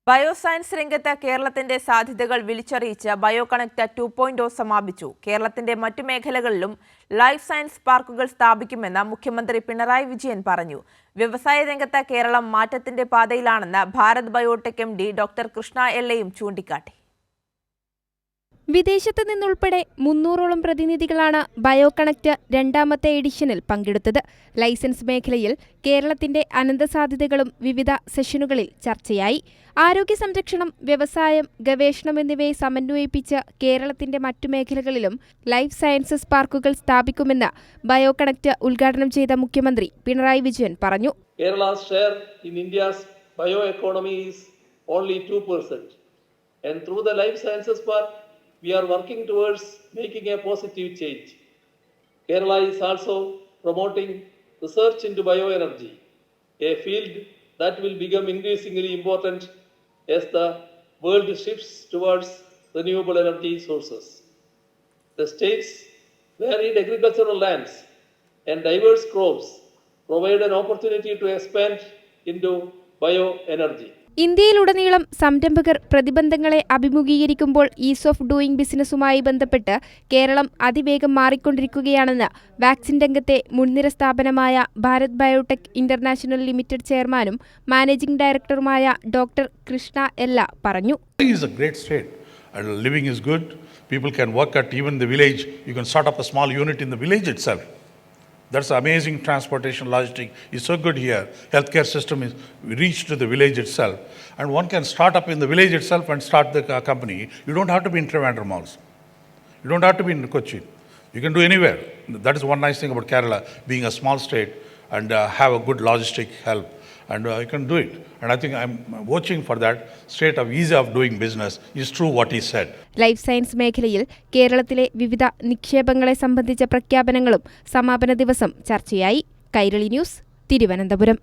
Bioscience രംഗത്ത് കേരളത്തിന്റെ സാധ്യതകൾ വിളിച്ചറിയിച്ച് ബയോകണക്ട് 2.0 സമാപിച്ചു. കേരളത്തിന്റെ മറ്റു മേഖലകളിലും ലൈഫ് സയൻസ് പാർക്കുകൾ സ്ഥാപിക്കുമെന്ന് മുഖ്യമന്ത്രി പിണറായി വിജയൻ പറഞ്ഞു. വ്യവസായ രംഗത്ത് കേരളം മാറ്റത്തിന്റെ പാതയിലാണെന്ന് Bharat Biotech MD doctor Krishna എല്ലയും ചൂണ്ടിക്കാട്ടി. വിദേശത്ത് നിന്നുൾപ്പെടെ 300ഓളം പ്രതിനിധികളാണ് ബയോകണക്ട് രണ്ടാമത്തെ എഡിഷനിൽ പങ്കെടുത്തത്. ലൈസൻസ് മേഖലയിൽ കേരളത്തിന്റെ അനന്തസാധ്യതകളും വിവിധ സെഷനുകളിൽ ചർച്ചയായി. ആരോഗ്യ സംരക്ഷണം, വ്യവസായം, ഗവേഷണം എന്നിവയെ സമന്വയിപ്പിച്ച് കേരളത്തിന്റെ മറ്റു മേഖലകളിലും ലൈഫ് സയൻസസ് പാർക്കുകൾ സ്ഥാപിക്കുമെന്ന് ബയോകണക്ട് ഉദ്ഘാടനം ചെയ്ത മുഖ്യമന്ത്രി പിണറായി വിജയൻ പറഞ്ഞു. Kerala's share in India's bioeconomy is only 2%, and through the life sciences park we are working towards making a positive change. Kerala is also promoting research into bioenergy, a field that will become increasingly important as the world shifts towards renewable energy sources. The state's varied agricultural lands and diverse crops provide an opportunity to expand into bioenergy. ഇന്ത്യയിലുടനീളം സംരംഭകർ പ്രതിബന്ധങ്ങളെ അഭിമുഖീകരിക്കുമ്പോൾ is of doing ബിസിനസ്സുമായി ബന്ധപ്പെട്ട് കേരളം അതിവേഗം മാറിക്കൊണ്ടിരിക്കുകയാണെന്ന് vaccine രംഗത്തെ മുൻനിര സ്ഥാപനമായ Bharat biotech international limited ചെയർമാനും managing ഡയറക്ടറുമായ doctor Krishna എല്ല പറഞ്ഞു. Living is good. People can work at even the village. You can start up a small unit in the village itself. That's amazing. Transportation logistic is so good here. Healthcare system is reached to the village itself, and one can start up in the village itself and start the company. You don't have to be in Trivandrum malls. You don't have to be in Kochi. You can do anywhere. That is one nice thing about Kerala being a small state and have a good logistic help. And you can do it. And I think I'm watching for that state of ease of doing business is true what he said. Life science മേഖലയിൽ കേരളത്തിലെ വിവിധ നിക്ഷേപങ്ങളെ സംബന്ധിച്ച പ്രഖ്യാപനങ്ങളും സമാപന ദിവസം ചർച്ചയായി. Kairali news, Thiruvananthapuram.